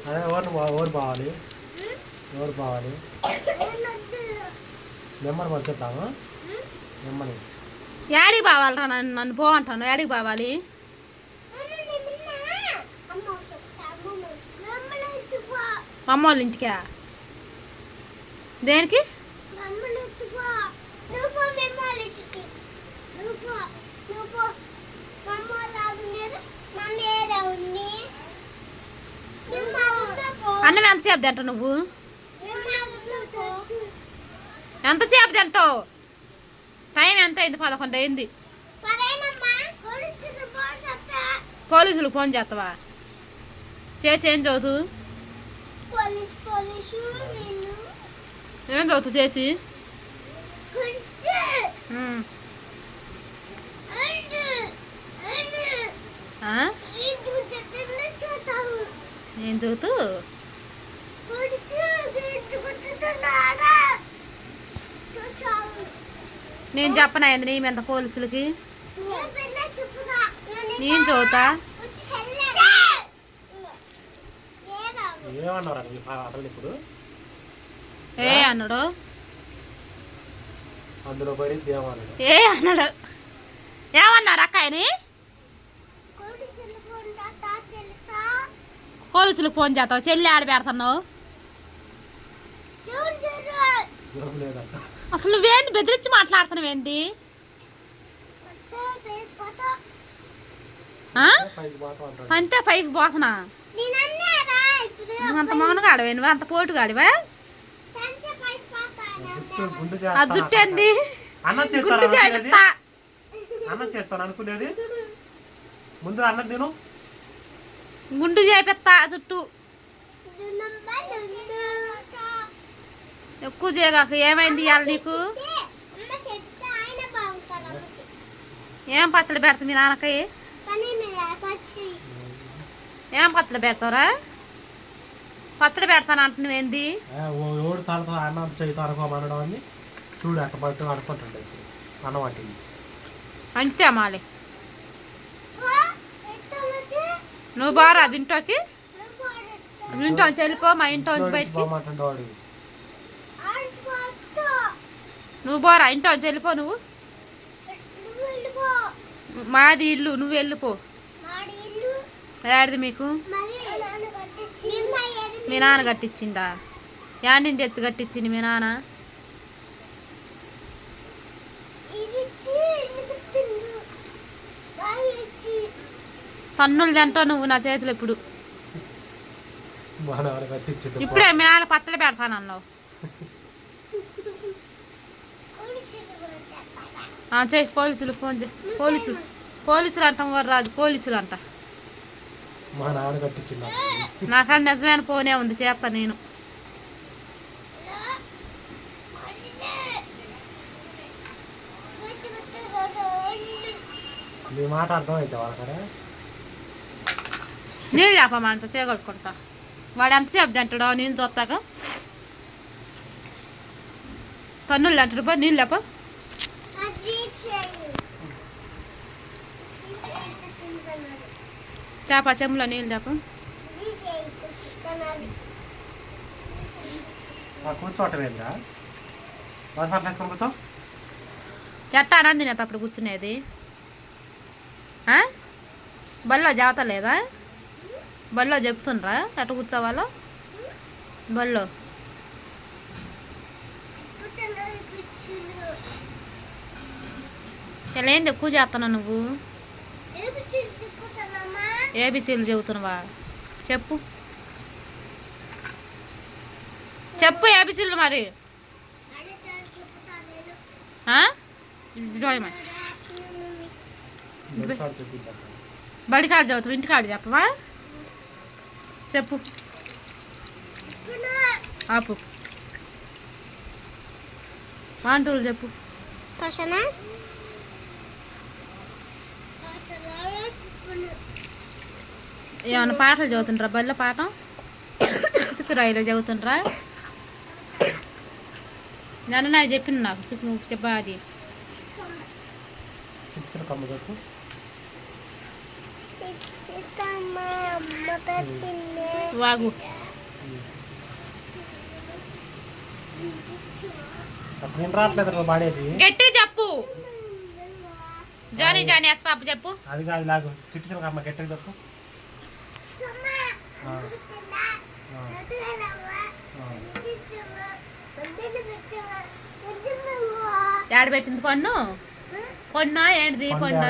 అదే ఎవరు బావాలి నెంబర్ మరి చెప్తాము నెంబర్ యాడికి బావాలరా నన్ను పో అంటాను యాడికి బావాలి అమ్మ వాళ్ళ ఇంటికా దేనికి అన్నం ఎంతసేపు తింటావు నువ్వు ఎంతసేపు తింటావు టైం ఎంత అయింది 11 అయింది పోలీసులకు ఫోన్ చేస్తావా చేసి ఏం చదువుతూ ఏం చదువుతూ చేసి ఏం చదువుతూ నేను చెప్పనా నీ ఎంత పోలీసులకి నేను చదువుతా ఇప్పుడు ఏ అన్నాడు అందులో పడి ఏ అన్నాడు ఏమన్నారు అక్కాయని పోలీసులకు ఫోన్ చేస్తావు చెల్లి ఆడ పెడుతున్నావు అసలు నువ్వేంది బెదిరించి మాట్లాడుతున్నావు ఏంటి అంతే పైకి పోతున్నా నువ్వు అంత మౌనగా ఆడవే నువ్వు అంత పోటుగా ఆడివా ఆ జుట్టు ఏంది గుండు చేపిస్తా అన్నం చేస్తాను అనుకునేది ముందు అన్నం తిను గుండు చేపిస్తా జుట్టు ఎక్కువ చేయగాక ఏమైంది ఇవాళ నీకు ఏం పచ్చడి పెడతా మీ నాన్నకి ఏం పచ్చడి పెడతావురా పచ్చడి పెడతాను అంటున్నావు ఏంది ఎవడు తనతో అన్నం చేయితో అనుకోమనడం అని చూడు అట్ట పట్టు అనుకుంటుండే అన్నం వంటింది అంటే మాలి నువ్వు బారా ఇంట్లోకి ఇంట్లోంచి వెళ్ళిపో మా ఇంట్లోంచి బయటికి నువ్వు పోరా ఇంట్లోంచి వెళ్ళిపో నువ్వు మాది ఇల్లు నువ్వు వెళ్ళిపో ఏడిది మీకు మీ నాన్న కట్టించిండా యాండిని తెచ్చి కట్టించింది మీ నాన్న తన్నులు తింటావు నువ్వు నా చేతులు ఇప్పుడే మీ నాన్న పచ్చడి పెడతానన్నావు చెయ్యి పోలీసులు ఫోన్ చేయి పోలీసులు అంటాం కూడా రాదు పోలీసులు అంట నాకన్నా నిజమైన ఫోనే ఉంది చేస్తా నేను మాట అర్థమైతే వాళ్ళకరా నేను చెప్పమంట చేయగలుగుకుంటా వాడు ఎంతసేపు తింటాడో నేను చూస్తాక పన్నులు తింటాడు పో నీళ్ళు లేప చేప చెంబులో నీళ్ళు చేప కూర్చోటమేందా కూర్చో ఎట్టా ఆనంది నేను అప్పుడు కూర్చునేది బల్లో జాత లేదా బల్లో చెప్తుండ్రా ఎట్ట కూర్చోవాలో బల్లో ఇలా ఏంది ఎక్కువ చేస్తున్నావు నువ్వు ఏబిసీలు చెబుతున్నావా చెప్పు చెప్పు ఏబిసీలు మరి బడి కాడ చదువుతావు ఇంటి కాడ చెప్పవా చెప్పు ఆపు వాంటూలు చెప్పు ఏమన్నా పాటలు చదువుతుండ్రా బల్ల పాఠం చిక్కురాయిలో చదువుతుండ్రా నన్ను నాకు చెప్పింది నాకు చెప్పా అది వాగు అసలు ఏం రావట్లేదు నువ్వు పాడేది. గట్టి చెప్పు. జానీ జానీ ఎస్ పాప చెప్పు. అది కాదు లాగు చిట్టి చిన్న అమ్మ గట్టిగా చెప్పు. యాడ పెట్టింది పన్ను? పొన్నా ఏంటిది పొన్న?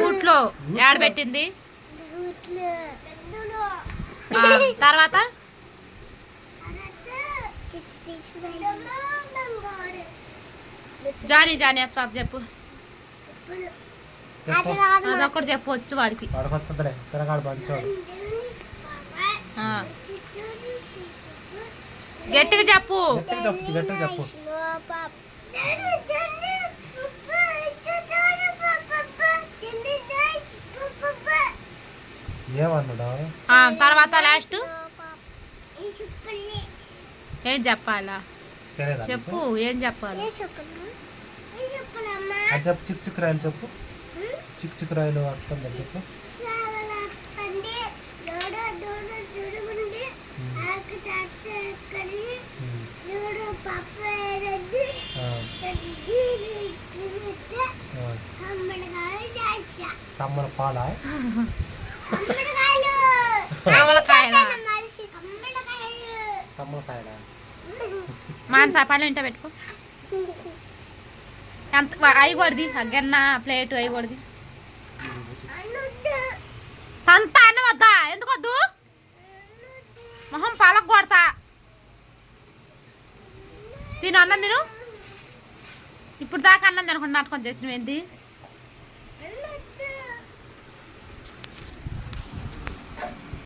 ఊట్లో యాడ పెట్టింది? తర్వాత జానీ జానీ ఎస్ పాప చెప్పు. అదొక్కటి చెప్పవచ్చు వాడికి. వాడుకొస్తుందిలే తిరగాడు పంచోడు. గట్టిగా చెప్పు. గట్టిగా చెప్పు. ఏమన్నాడు? తర్వాత లాస్ట్ ఏం చెప్పాలా చెప్పు. ఏం చెప్పాలి అది చెప్పు. చిక్కు చిక్కు రాయలు చెప్పు. చిక్కు చిక్కు రాయలు వస్తుంది చెప్పు. తమ్మల పాలా? తమ్మలకాయలా? మానసా పని ఇంట పెట్టుకో. ఎంత అయ్యకూడది గన్న ప్లేట్ అయ్యకూడదు. తంత అన్నం వద్దా? ఎందుకు వద్దు? మొహం పాలకు కొడతా. తిను అన్నం తిను. ఇప్పుడు దాకా అన్నం తినకుండా నాటకం చేసినవి ఏంటి?